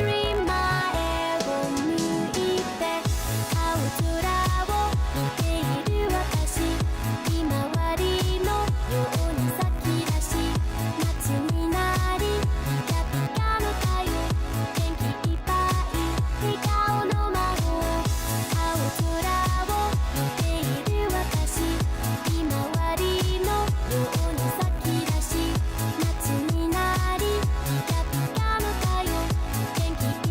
dream 前を向いて青空を見ている私ひまわりのように咲き出し夏になりピカピカの太陽元気いっぱい笑顔の魔法青空を見ている私ひまわりのように咲き出し夏になりピカピカの太陽元気いっぱい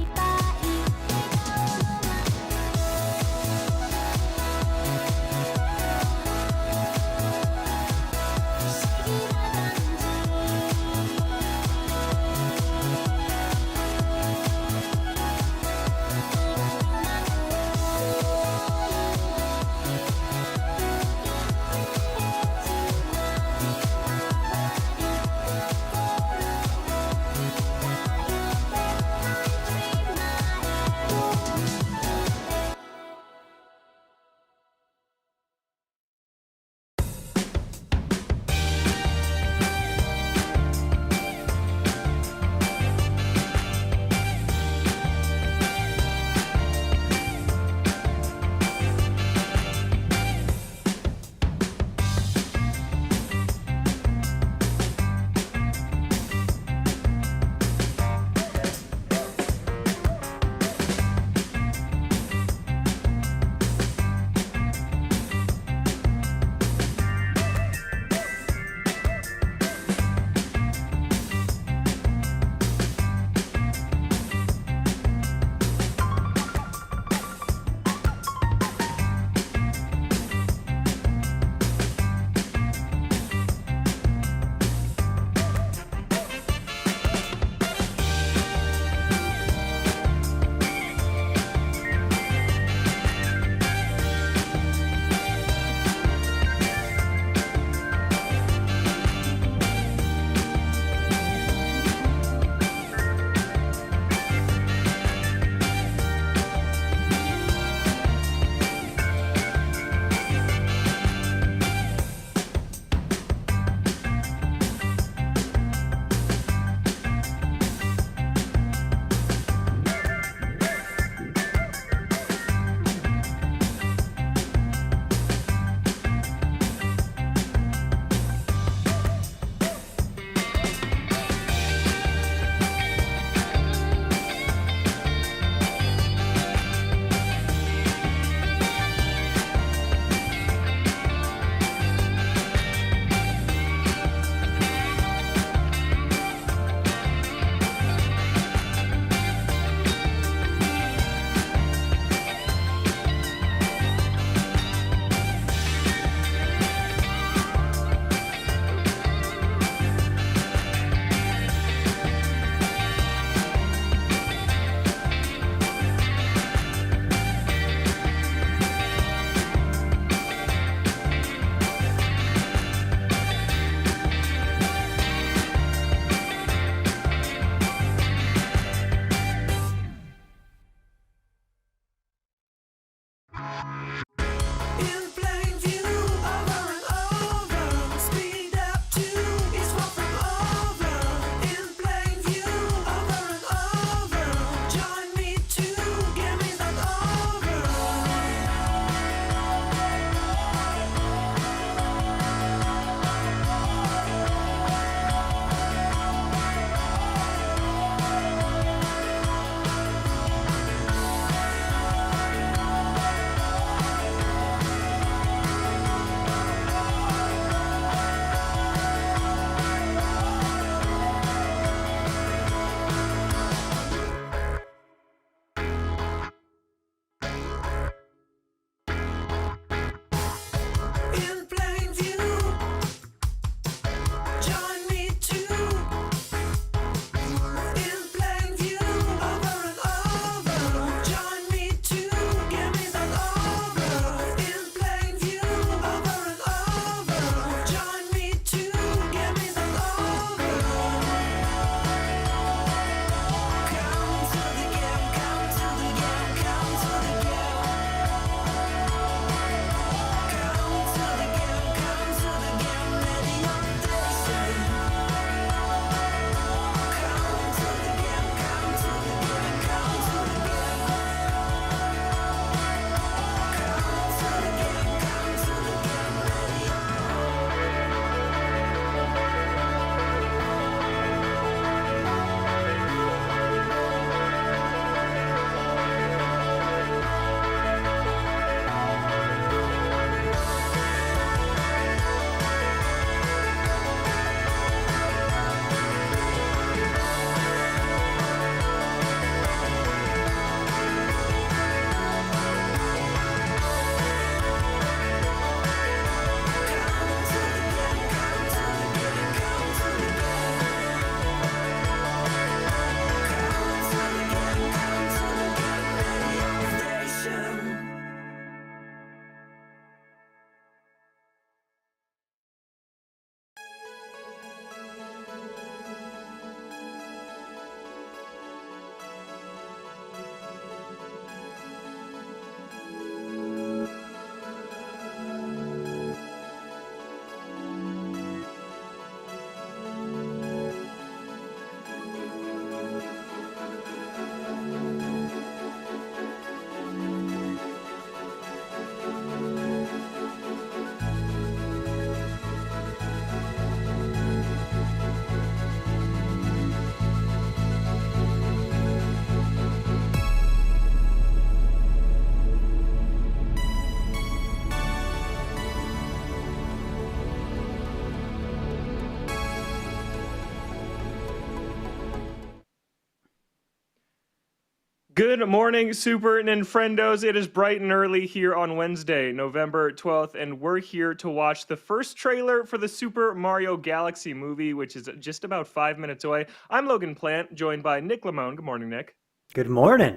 Good morning, Super Ninfrendos. It is bright and early here on Wednesday, November 12th, and we're here to watch the first trailer for the Super Mario Galaxy movie, which is just about 5 minutes away. I'm Logan Plant, joined by Nick Lamone. Good morning, Nick. Good morning.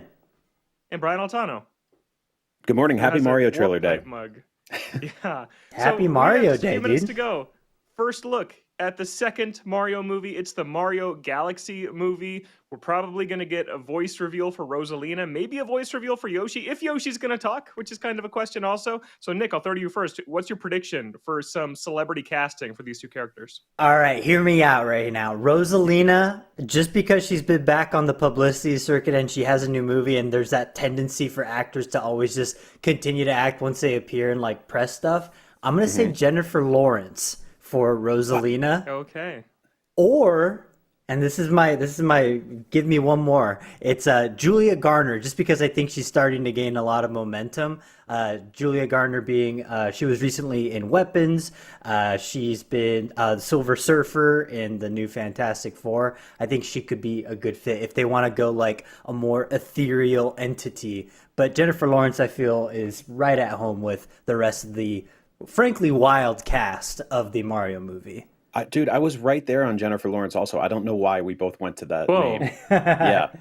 And Brian Altano. Good morning. Happy Mario Trailer Day. Mug. Yeah. Happy Mario Day, a few minutes dude. to go. First look at the second Mario movie. It's the Mario Galaxy movie. We're probably going to get a voice reveal for Rosalina, maybe a voice reveal for Yoshi, if Yoshi's going to talk, which is kind of a question also. So, Nick, I'll throw to you first. What's your prediction for some celebrity casting for these two characters? All right, hear me out right now. Rosalina, just because she's been back on the publicity circuit and she has a new movie, and there's that tendency for actors to always just continue to act once they appear in like press stuff, I'm going to say Jennifer Lawrence for Rosalina. Okay. Or, and this is my give me one more. It's Julia Garner, just because I think she's starting to gain a lot of momentum. Julia Garner being she was recently in Weapons. She's been Silver Surfer in the new Fantastic Four. I think she could be a good fit if they want to go like a more ethereal entity. But Jennifer Lawrence, I feel, is right at home with the rest of the frankly wild cast of the Mario movie. Dude, I was right there on Jennifer Lawrence also. I don't know why we both went to that Whoa. name. Yeah.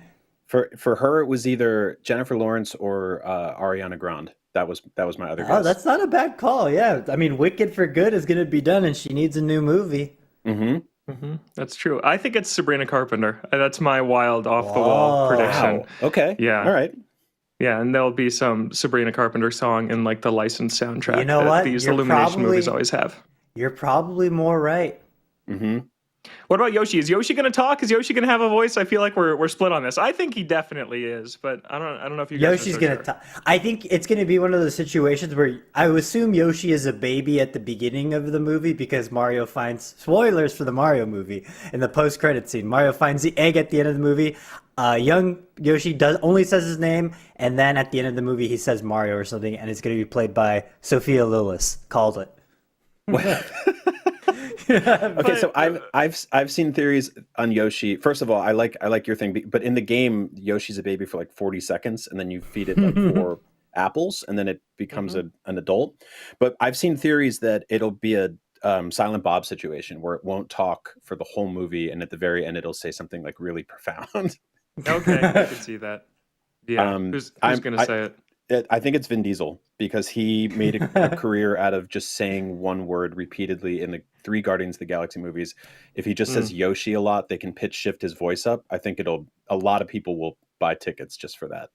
For her, it was either Jennifer Lawrence or Ariana Grande. That was my other guess. Oh, that's not a bad call. Yeah. I mean, Wicked for Good is going to be done and she needs a new movie. That's true. I think it's Sabrina Carpenter. That's my wild off-the-wall prediction. Wow. Okay. Yeah. All right. Yeah, and there'll be some Sabrina Carpenter song in like the licensed soundtrack You know that what? these You're Illumination movies always have. You're probably more right. What about Yoshi? Is Yoshi going to talk? Is Yoshi going to have a voice? I feel like we're split on this. I think he definitely is, but I don't know if you guys Yoshi's are going to sure. talk. I think it's going to be one of those situations where I would assume Yoshi is a baby at the beginning of the movie because Mario finds, spoilers for the Mario movie, in the post-credit scene, Mario finds the egg at the end of the movie. Young Yoshi only says his name, and then at the end of the movie he says Mario or something, and it's going to be played by Sophia Lillis. Called it. Okay, so I've seen theories on Yoshi. First of all, I like your thing, but in the game, Yoshi's a baby for like 40 seconds, and then you feed it like 4 apples, and then it becomes an adult. But I've seen theories that it'll be a Silent Bob situation where it won't talk for the whole movie, and at the very end, it'll say something like really profound. Okay, I can see that. Yeah, who's going to say it? I think it's Vin Diesel because he made a career out of just saying one word repeatedly in the 3 Guardians of the Galaxy movies. If he just says Yoshi a lot, they can pitch shift his voice up. I think a lot of people will buy tickets just for that.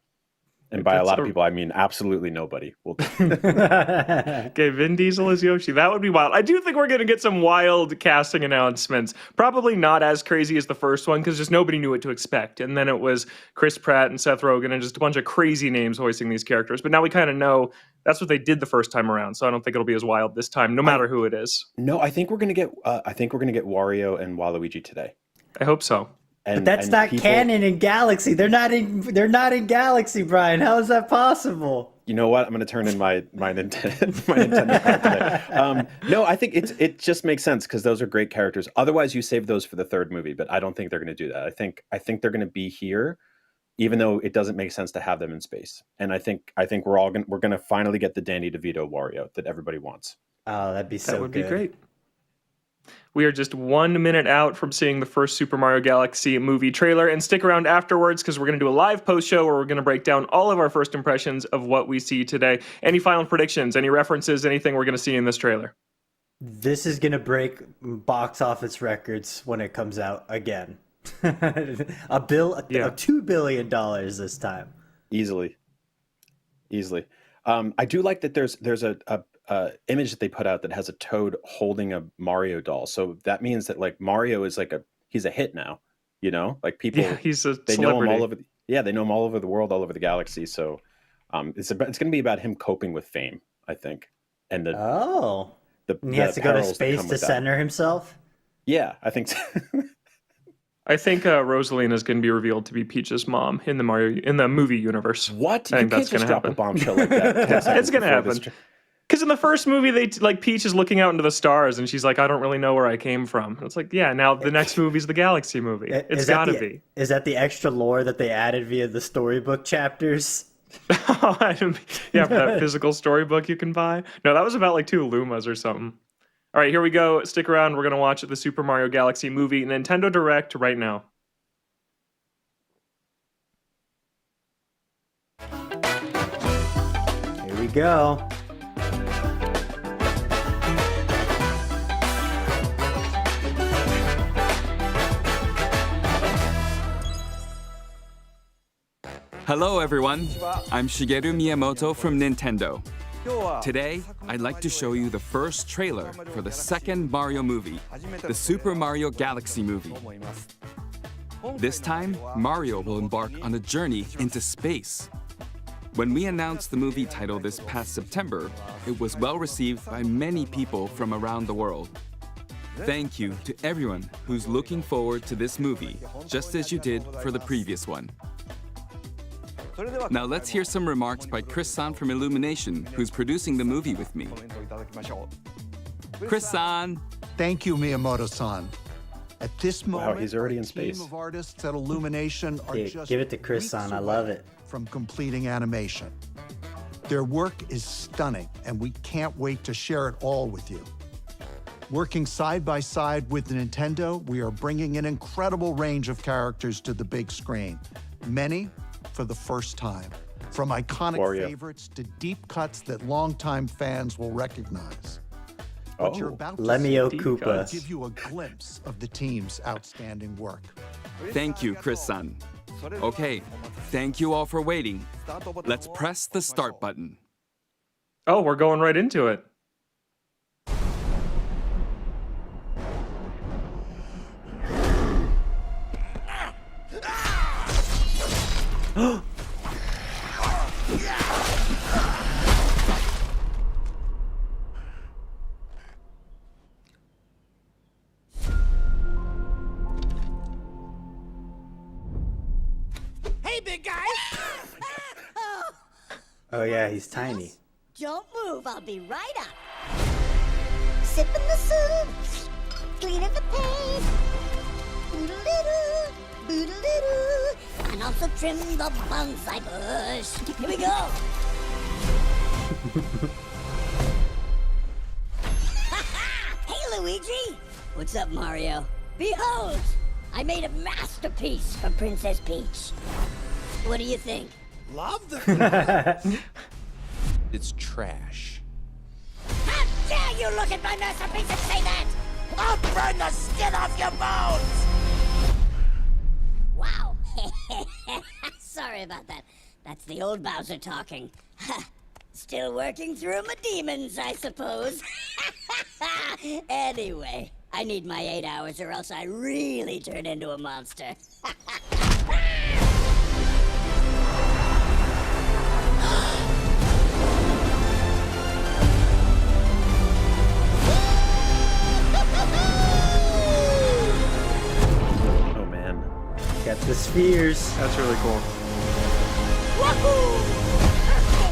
And by a lot of people, I mean absolutely nobody will. Okay, Vin Diesel as Yoshi. That would be wild. I do think we're going to get some wild casting announcements. Probably not as crazy as the first one because just nobody knew what to expect. And then it was Chris Pratt and Seth Rogen and just a bunch of crazy names voicing these characters. But now we kind of know that's what they did the first time around. So I don't think it'll be as wild this time, no matter who it is. No, I think we're going to get. I think we're going to get Wario and Waluigi today. I hope so. But that's not canon in Galaxy. They're not in Galaxy, Brian. How is that possible? You know what? I'm going to turn in my Nintendo card today. No, I think it just makes sense because those are great characters. Otherwise, you save those for the 3rd movie, but I don't think they're going to do that. I think they're going to be here, even though it doesn't make sense to have them in space. And I think we're going to finally get the Danny DeVito Wario that everybody wants. Oh, that'd be so good. That would be great. We are just 1 minute out from seeing the first Super Mario Galaxy movie trailer, and stick around afterwards because we're going to do a live post show where we're going to break down all of our first impressions of what we see today. Any final predictions, any references, anything we're going to see in this trailer? This is going to break box office records when it comes out again. $2 billion this time. Easily. I do like that there's a image that they put out that has a Toad holding a Mario doll. So that means that like Mario is like he's a hit now, you know, like people, he's a they celebrity. know him all over. They know him all over the world, all over the galaxy. So it's going to be about him coping with fame, I think. And he has to go to space to center himself. Yeah, I think so. I think Rosalina is going to be revealed to be Peach's mom in the movie universe. What? I think that's going to happen. Drop a bombshell like that. It's going to happen. Because in the first movie, like Peach is looking out into the stars, and she's like, "I don't really know where I came from." And it's like, yeah. Now the next movie's the Galaxy movie. It's gotta be. Is that the extra lore that they added via the storybook chapters? Yeah, for that physical storybook you can buy. No, that was about like 2 Lumas or something. All right, here we go. Stick around. We're gonna watch the Super Mario Galaxy movie Nintendo Direct right now. Here we go. Hello everyone, I'm Shigeru Miyamoto from Nintendo. Today, I'd like to show you the first trailer for the second Mario movie, the Super Mario Galaxy movie. This time, Mario will embark on a journey into space. When we announced the movie title this past September, it was well received by many people from around the world. Thank you to everyone who's looking forward to this movie, just as you did for the previous one. Now let's hear some remarks by Chris-san from Illumination, who's producing the movie with me. Chris-san! Thank you, Miyamoto-san. At this moment, he's already in our space. team of artists at Illumination are Dude, just give it to Chris-san. weeks I love away it. from completing animation. Their work is stunning, and we can't wait to share it all with you. Working side by side with Nintendo, we are bringing an incredible range of characters to the big screen. Many for the first time. From iconic Wario. favorites to deep cuts that longtime fans will recognize. What you're about to Lemio see Koopa. will give you a glimpse of the team's outstanding work. Thank you, Chris-san. Okay, thank you all for waiting. Let's press the start button. Oh, we're going right into it. Hey, big guy! Oh yeah, he's tiny. Don't move, I'll be right up. Sipping the soup, cleaning the paint. Boodle-doo, boodle-doo, and also trim the bonsai bush. Here we go. Hey, Luigi! What's up, Mario? Behold! I made a masterpiece for Princess Peach. What do you think? Love the It's trash. How dare you look at my masterpiece and say that? I'll burn the skin off your bones! Wow. Sorry about that. That's the old Bowser talking. Still working through my demons, I suppose. Anyway, I need my 8 hours or else I really turn into a monster. Oh man. Got the spheres. That's really cool.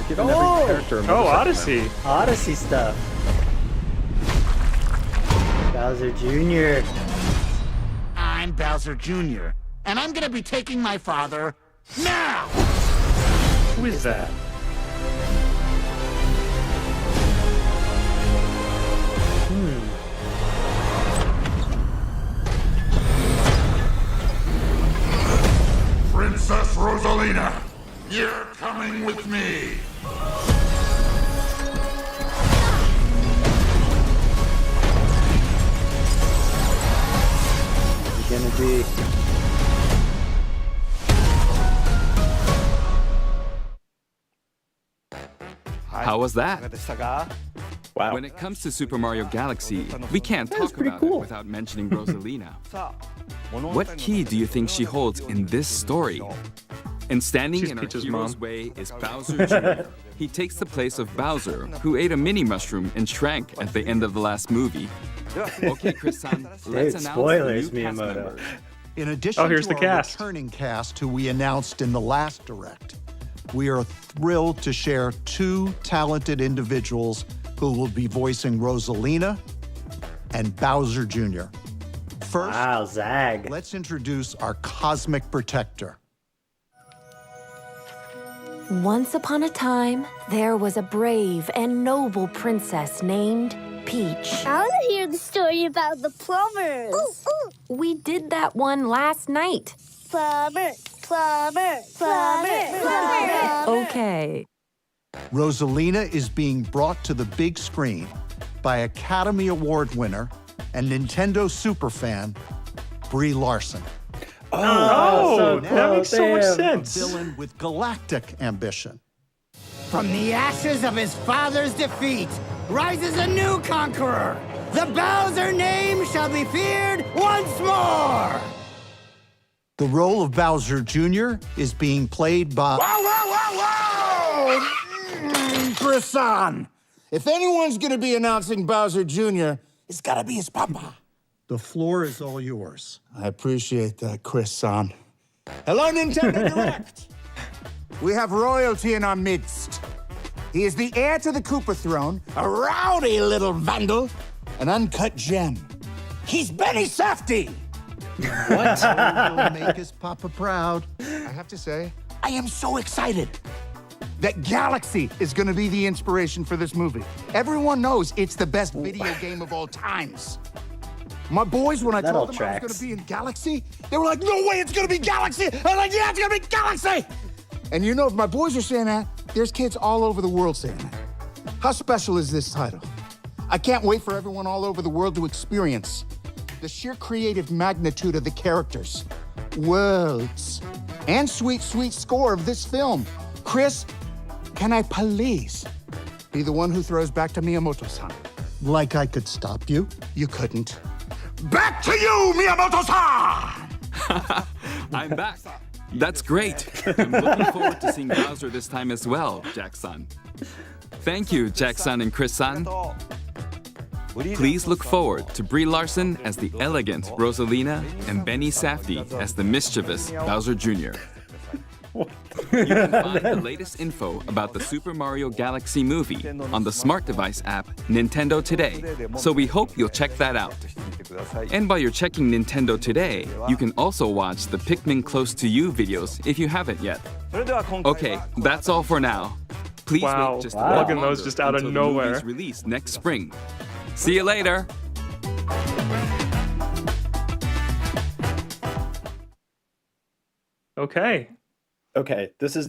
Giving every character a Oh, motorcycle Odyssey. Odyssey stuff. Bowser Jr. I'm Bowser Jr., and I'm gonna be taking my father now! Who is that? Princess Rosalina, you're coming with me. What's it gonna be? How was that? Wow. When it comes to Super Mario Galaxy, we can't was talk pretty about cool. it without mentioning Rosalina. What key do you think she holds in this story? And standing She's in our Peach's hero's mom. way is Bowser Jr. He takes the place of Bowser, who ate a mini mushroom and shrank at the end of the last movie. Okay, Chris-san, let's announce spoilers, the new cast Miyamoto. members. In addition here's to the our cast. returning cast who we announced in the last Direct, we are thrilled to share 2 talented individuals who will be voicing Rosalina and Bowser Jr. First, Wow, Zag. let's introduce our cosmic protector. Once upon a time, there was a brave and noble princess named Peach. I want to hear the story about the plumbers. We did that one last night. Plumber, plumber, plumber, plumber. Okay. Rosalina is being brought to the big screen by Academy Award winner and Nintendo superfan, Brie Larson. Oh, so that makes so much cool. sense. A villain with galactic ambition. From the ashes of his father's defeat rises a new conqueror. The Bowser name shall be feared once more. The role of Bowser Jr. is being played by... Whoa! Chris-san, if anyone's gonna be announcing Bowser Jr., it's gotta be his papa. The floor is all yours. I appreciate that, Chris-san. Hello, Nintendo Direct! We have royalty in our midst. He is the heir to the Koopa throne, a rowdy little vandal, an uncut gem. He's Benny Safdie! What? Will make his papa proud. I have to say, I am so excited that Galaxy is gonna be the inspiration for this movie. Everyone knows it's the best video game of all times. My boys, when I That all told them I was tracks. gonna be in Galaxy, they were like, no way it's gonna be Galaxy! I was like, yeah, it's gonna be Galaxy! And you know, if my boys are saying that, there's kids all over the world saying that. How special is this title? I can't wait for everyone all over the world to experience the sheer creative magnitude of the characters, worlds, and sweet, sweet score of this film. Chris, can I please be the one who throws back to Miyamoto-san? Like I could stop you? You couldn't. Back to you, Miyamoto-san! I'm back. That's great. I'm looking forward to seeing Bowser this time as well, Jack-san. Thank you, Jack-san and Chris-san. Please look forward to Brie Larson as the elegant Rosalina and Benny Safdie as the mischievous Bowser Jr. You can find the latest info about the Super Mario Galaxy movie on the smart device app Nintendo Today, so we hope you'll check that out. And while you're checking Nintendo Today, you can also watch the Pikmin Close to You videos if you haven't yet. Okay, that's all for now. Please Wow. wait just Wow. a Plugging little those longer just out of until the nowhere. movie's released next spring. See you later. Okay. Okay, this is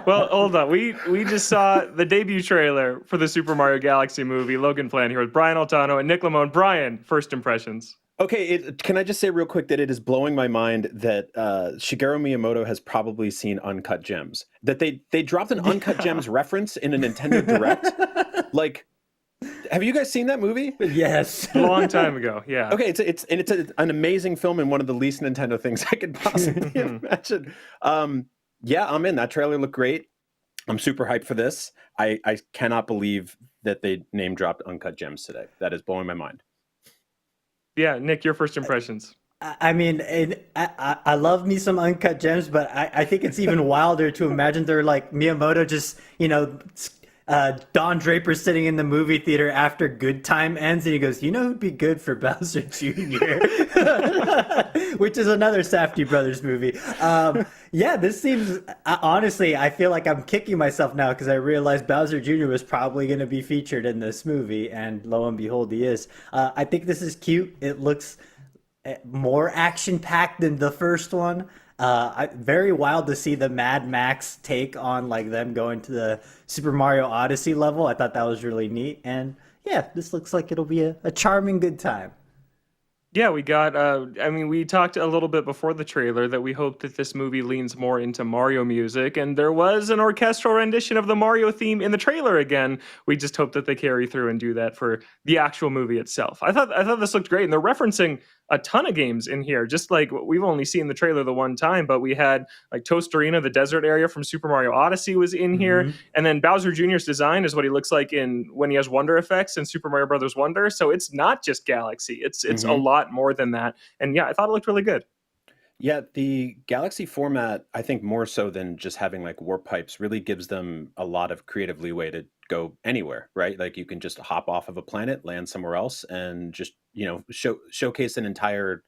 Well, hold on. We just saw the debut trailer for the Super Mario Galaxy movie, Logan Plan, here with Brian Altano and Nick Lamone. Brian, first impressions. Okay, can I just say real quick that it is blowing my mind that Shigeru Miyamoto has probably seen Uncut Gems. That they dropped an Uncut Gems reference in a Nintendo Direct. Like, have you guys seen that movie? Yes. A long time ago, yeah. Okay, it's an amazing film and one of the least Nintendo things I could possibly imagine. Yeah, I'm in. That trailer looked great. I'm super hyped for this. I cannot believe that they name dropped Uncut Gems today. That is blowing my mind. Yeah, Nick, your first impressions. I mean, I love me some Uncut Gems, but I think it's even wilder to imagine they're like Miyamoto just, Don Draper sitting in the movie theater after Good Time ends, and he goes, you know who'd be good for Bowser Jr.? Which is another Safdie Brothers movie. Yeah, this seems, honestly, I feel like I'm kicking myself now because I realized Bowser Jr. was probably going to be featured in this movie, and lo and behold, he is. I think this is cute. It looks more action-packed than the first one. Very wild to see the Mad Max take on like them going to the Super Mario Odyssey level. I thought that was really neat, and yeah, this looks like it'll be a charming good time. Yeah, we got, we talked a little bit before the trailer that we hope that this movie leans more into Mario music, and there was an orchestral rendition of the Mario theme in the trailer again. We just hope that they carry through and do that for the actual movie itself. I thought this looked great, and they're referencing a ton of games in here, just like we've only seen the trailer the one time, but we had like Toast Arena, the desert area from Super Mario Odyssey was in here, and then Bowser Jr.'s design is what he looks like when he has Wonder effects in Super Mario Brothers Wonder, so it's not just Galaxy, it's a lot more than that, and yeah, I thought it looked really good. Yeah, the Galaxy format, I think more so than just having like warp pipes, really gives them a lot of creative leeway to go anywhere, right? Like you can just hop off of a planet, land somewhere else, and just showcase an entire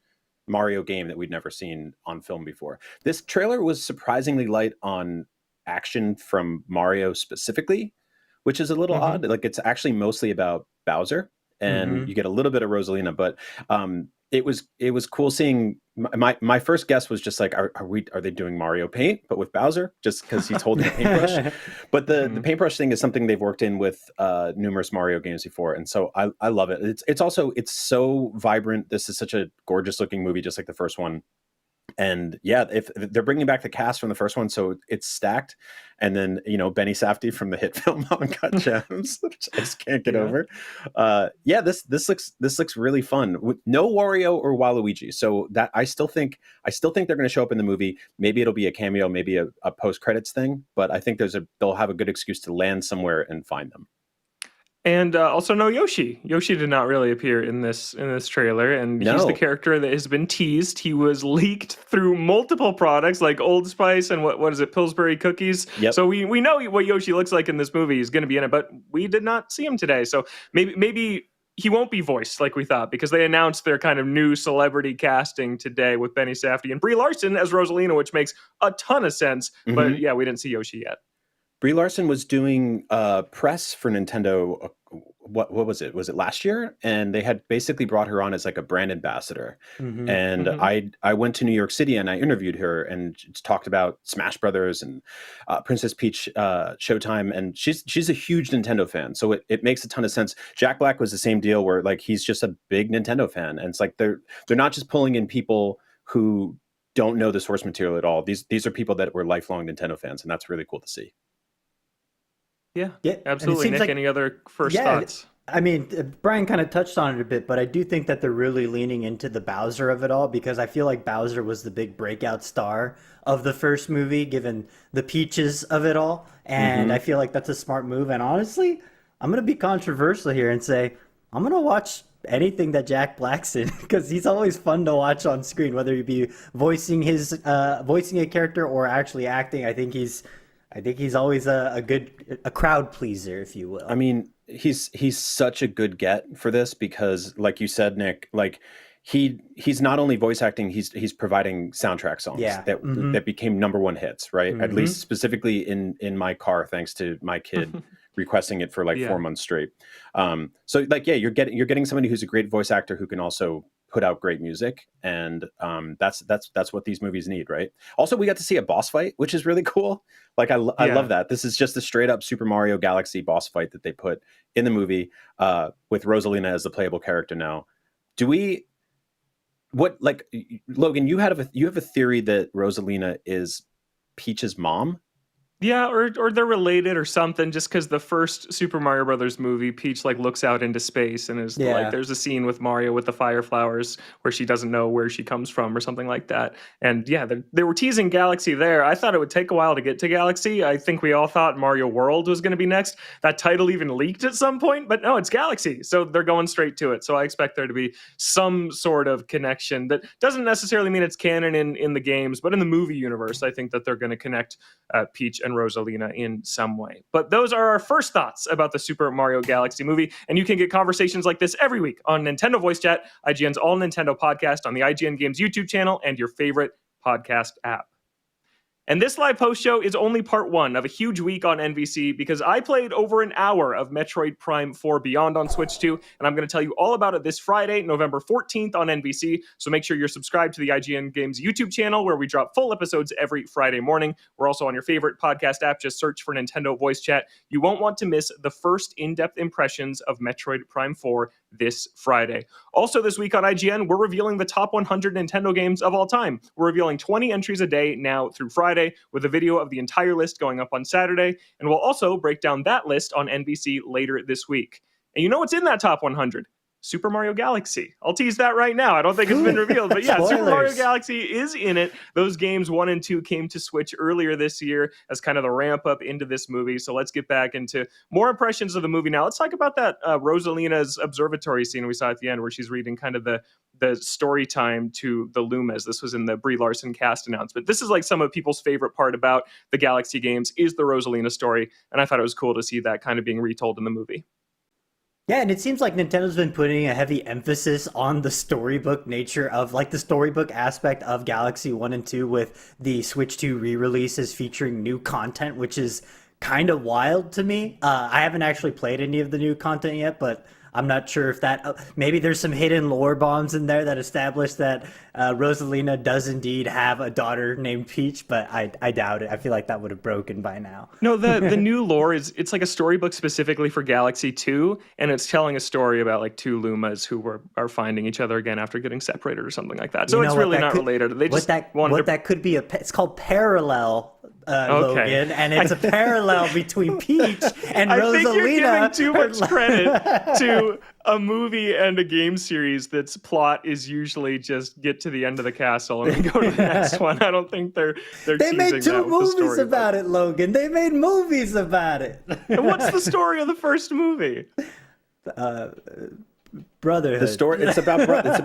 Mario game that we'd never seen on film before. This trailer was surprisingly light on action from Mario specifically, which is a little odd. Like it's actually mostly about Bowser, and you get a little bit of Rosalina, but it was cool seeing. My first guess was just like, are they doing Mario Paint but with Bowser, just because he's holding a paintbrush? But the paintbrush thing is something they've worked in with numerous Mario games before, and so I love it. It's also so vibrant. This is such a gorgeous looking movie, just like the first one. And yeah, if they're bringing back the cast from the first one, so it's stacked. And then Benny Safdie from the hit film Uncut Gems, which I just can't get over. Yeah, this looks really fun. No Wario or Waluigi, so that I still think they're going to show up in the movie. Maybe it'll be a cameo, maybe a post credits thing. But I think they'll have a good excuse to land somewhere and find them. And also no Yoshi. Yoshi did not really appear in this trailer, and he's the character that has been teased. He was leaked through multiple products like Old Spice and what is it, Pillsbury cookies. Yep. So we know what Yoshi looks like in this movie. He's going to be in it, but we did not see him today. So maybe he won't be voiced like we thought, because they announced their kind of new celebrity casting today with Benny Safdie and Brie Larson as Rosalina, which makes a ton of sense. But yeah, we didn't see Yoshi yet. Brie Larson was doing press for Nintendo. What was it? Was it last year? And they had basically brought her on as like a brand ambassador. And I went to New York City and I interviewed her and talked about Smash Brothers and Princess Peach Showtime. And she's a huge Nintendo fan, so it makes a ton of sense. Jack Black was the same deal, where like he's just a big Nintendo fan, and it's like they're not just pulling in people who don't know the source material at all. These are people that were lifelong Nintendo fans, and that's really cool to see. Yeah, absolutely. Nick, any other first thoughts? I mean, Brian kind of touched on it a bit, but I do think that they're really leaning into the Bowser of it all, because I feel like Bowser was the big breakout star of the first movie, given the Peaches of it all. And I feel like that's a smart move. And honestly, I'm going to be controversial here and say I'm going to watch anything that Jack Black's in, because he's always fun to watch on screen, whether he be voicing a character or actually acting. I think he's always a crowd pleaser, if you will. I mean, he's such a good get for this, because like you said, Nick, like he's not only voice acting, he's providing soundtrack songs that became #1 hits, right? At least specifically in my car, thanks to my kid requesting it for like 4 months straight. So like, yeah, you're getting somebody who's a great voice actor who can also put out great music, and that's what these movies need, right? Also, we got to see a boss fight, which is really cool. Like I love that. This is just a straight up Super Mario Galaxy boss fight that they put in the movie with Rosalina as the playable character now. Logan, you have a theory that Rosalina is Peach's mom? Yeah, or they're related or something, just because the first Super Mario Brothers movie, Peach like looks out into space and is like, there's a scene with Mario with the fire flowers where she doesn't know where she comes from or something like that. And yeah, they were teasing Galaxy there. I thought it would take a while to get to Galaxy. I think we all thought Mario World was going to be next. That title even leaked at some point, but no, it's Galaxy. So they're going straight to it. So I expect there to be some sort of connection that doesn't necessarily mean it's canon in the games, but in the movie universe, I think that they're going to connect Peach and Rosalina in some way. But those are our first thoughts about the Super Mario Galaxy movie, and you can get conversations like this every week on Nintendo Voice Chat, IGN's All Nintendo podcast, on the IGN Games YouTube channel and your favorite podcast app. And this live post show is only part one of a huge week on NVC, because I played over an hour of Metroid Prime 4 Beyond on Switch 2, and I'm going to tell you all about it this Friday, November 14th on NVC. So make sure you're subscribed to the IGN Games YouTube channel, where we drop full episodes every Friday morning. We're also on your favorite podcast app. Just search for Nintendo Voice Chat. You won't want to miss the first in-depth impressions of Metroid Prime 4 this Friday. Also this week on IGN, we're revealing the top 100 Nintendo games of all time. We're revealing 20 entries a day now through Friday, with a video of the entire list going up on Saturday, and we'll also break down that list on NBC later this week. And you know what's in that top 100? Super Mario Galaxy. I'll tease that right now. I don't think it's been revealed, but yeah, Super Mario Spoilers. Galaxy is in it. Those games 1 and 2 came to Switch earlier this year as kind of the ramp up into this movie. So let's get back into more impressions of the movie now. Let's talk about that Rosalina's observatory scene we saw at the end where she's reading kind of the story time to the Lumas. This was in the Brie Larson cast announcement. This is like some of people's favorite part about the Galaxy games is the Rosalina story. And I thought it was cool to see that kind of being retold in the movie. Yeah, and it seems like Nintendo's been putting a heavy emphasis on the storybook nature of, like, the storybook aspect of Galaxy 1 and 2 with the Switch 2 re-releases featuring new content, which is kind of wild to me. I haven't actually played any of the new content yet, but I'm not sure if that... maybe there's some hidden lore bombs in there that establish that Rosalina does indeed have a daughter named Peach, but I doubt it. I feel like that would have broken by now. No, the new lore it's like a storybook specifically for Galaxy 2, and it's telling a story about like two Lumas who are finding each other again after getting separated or something like that. So it's really not related. They just that could be it's called Parallel. Logan, and it's a parallel between Peach and Rosalina. I think you're giving too much credit to a movie and a game series that's plot is usually just get to the end of the castle and then go to the next one. I don't think they're They made teasing 2 movies about it, Logan. They made movies about it. And what's the story of the first movie? Brotherhood. The story it's about brothers.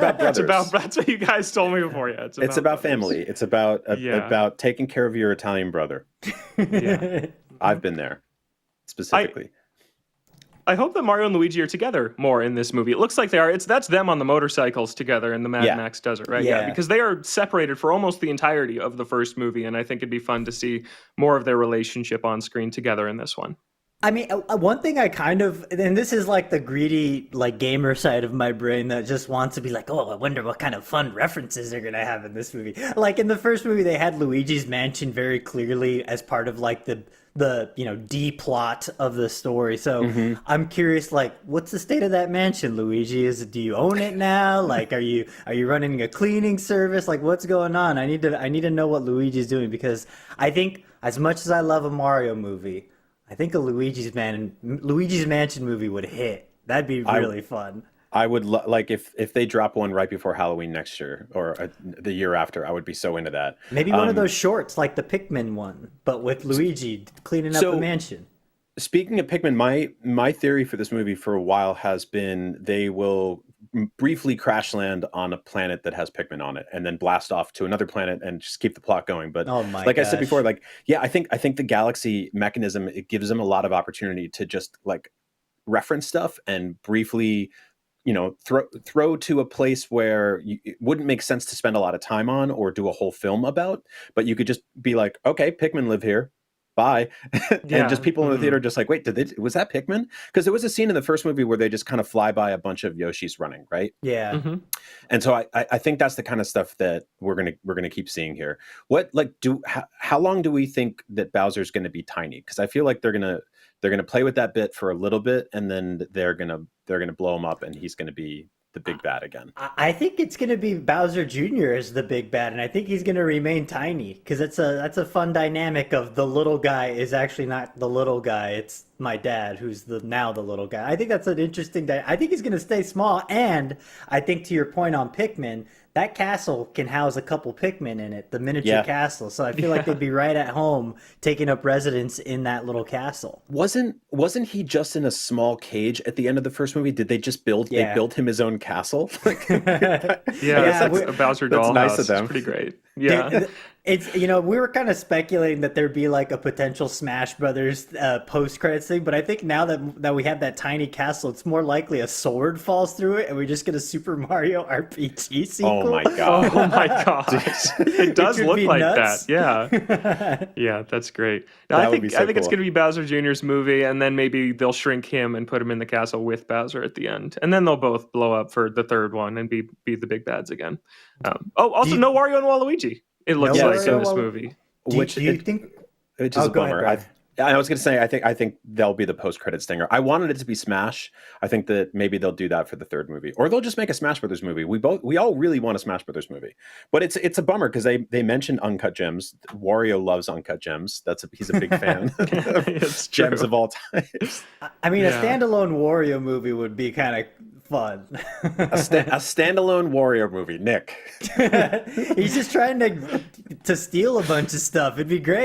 That's what you guys told me before. Yeah, it's about family. It's about taking care of your Italian brother. Yeah, I've been there specifically. I hope that Mario and Luigi are together more in this movie. It looks like they are. That's them on the motorcycles together in the Mad Max desert, right? Yeah, because they are separated for almost the entirety of the first movie, and I think it'd be fun to see more of their relationship on screen together in this one. I mean, one thing I kind of, and this is like the greedy, like, gamer side of my brain that just wants to be like, oh, I wonder what kind of fun references they're gonna have in this movie. Like in the first movie, they had Luigi's Mansion very clearly as part of like the D plot of the story. So I'm curious, like, what's the state of that mansion, Luigi? Do you own it now? Like, are you running a cleaning service? Like, what's going on? I need to know what Luigi's doing, because I think as much as I love a Mario movie, I think a Luigi's Mansion movie would hit. That'd be really fun. I would like if they drop one right before Halloween next year or the year after. I would be so into that. Maybe one of those shorts, like the Pikmin one, but with Luigi cleaning up the mansion. Speaking of Pikmin, my theory for this movie for a while has been they will briefly crash land on a planet that has Pikmin on it and then blast off to another planet and just keep the plot going. But I said before, like, yeah, I think the Galaxy mechanism, it gives them a lot of opportunity to just like reference stuff and briefly, throw to a place where it wouldn't make sense to spend a lot of time on or do a whole film about, but you could just be like, okay, Pikmin live here. Bye. And just people in the theater just like, wait, was that Pikmin? Because there was a scene in the first movie where they just kind of fly by a bunch of Yoshis running, right? Yeah. And so I think that's the kind of stuff that we're gonna keep seeing here. How long do we think that Bowser's gonna be tiny? Because I feel like they're gonna play with that bit for a little bit, and then they're gonna blow him up, and he's gonna be the big bad again. I think it's going to be Bowser Jr. as the big bad, and I think he's going to remain tiny, because that's a fun dynamic of the little guy is actually not the little guy, it's my dad who's now the little guy. I think that's an interesting I think he's going to stay small, and I think to your point on Pikmin, that castle can house a couple Pikmin in it, the miniature castle. So I feel like they'd be right at home taking up residence in that little castle. Wasn't he just in a small cage at the end of the first movie? Did they just build him his own castle? That's a Bowser dollhouse. Nice of them. It's pretty great. Yeah. It's we were kind of speculating that there'd be like a potential Smash Brothers post-credits thing, but I think now that we have that tiny castle, it's more likely a sword falls through it and we just get a Super Mario RPG sequel. Oh my god! Oh my gosh! It does look like nuts. that. Yeah, yeah, that's great. I think it's going to be Bowser Jr.'s movie, and then maybe they'll shrink him and put him in the castle with Bowser at the end, and then they'll both blow up for the third one and be the big bads again. Also, no Wario and Waluigi. It looks like in this movie. Do you think? Which is a bummer. I was going to say, I think they'll be the post-credit stinger. I wanted it to be Smash. I think that maybe they'll do that for the third movie, or they'll just make a Smash Brothers movie. We all really want a Smash Brothers movie, but it's a bummer because they mentioned Uncut Gems. Wario loves Uncut Gems. He's a big fan of gems of all time. I mean, a standalone Wario movie would be kind of fun. A standalone warrior movie, Nick. He's just trying to steal a bunch of stuff. It'd be great.